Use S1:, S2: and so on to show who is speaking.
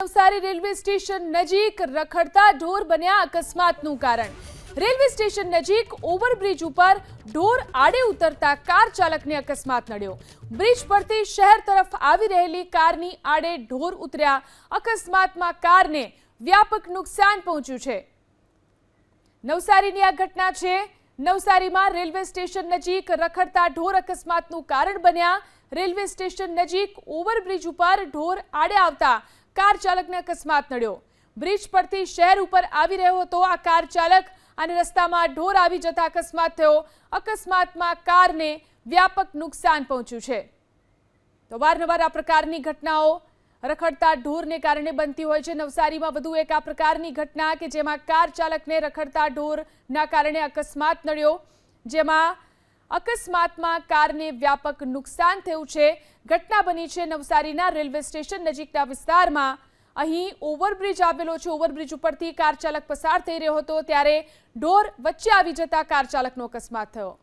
S1: Navsari railway station નજીક રખડતા ઢોર બન્યા અકસ્માતનું કારણ। રેલવે સ્ટેશન નજીક ઓવરબ્રિજ ઉપર ઢોર આડે ઉતરતા કાર ચાલકને અકસ્માત નડ્યો। બ્રિજ પરથી શહેર તરફ આવી રહેલી કારની આડે ઢોર ઉતર્યા। અકસ્માતમાં કારને વ્યાપક નુકસાન પહોંચ્યું છે। નવસારીની આ ઘટના છે। નવસારીમાં રેલવે સ્ટેશન નજીક રખડતા ઢોર અકસ્માતનું કારણ બન્યા। રેલવે સ્ટેશન નજીક ઓવરબ્રિજ ઉપર ઢોર આડે આવતા કાર ચાલકને અકસ્માત નડ્યો। બ્રિજ પરથી શહેર ઉપર આવી રહ્યો હતો આ કાર ચાલક અને રસ્તામાં ઢોર આવી જતા અકસ્માત થયો। અકસ્માતમાં કારને વ્યાપક નુકસાન પહોંચ્યું છે। તો વારંવાર આ પ્રકારની ઘટનાઓ રખડતા ઢોરને કારણે બનતી હોય છે। નવસારીમાં વધુ એક આ પ્રકારની ઘટના કે જેમાં કાર ચાલકને રખડતા ઢોરના કારણે અકસ્માત નડ્યો, જેમાં અકસ્માતમાં કારને વ્યાપક નુકસાન થયું છે। ઘટના બની છે નવસારીના રેલવે સ્ટેશન નજીકના વિસ્તારમાં। અહીં ઓવરબ્રિજ આવેલો છે। ઓવરબ્રિજ ઉપરથી કાર ચાલક પસાર થઈ રહ્યો હતો ત્યારે ઢોર વચ્ચે આવી જતા કાર ચાલકનો અકસ્માત થયો।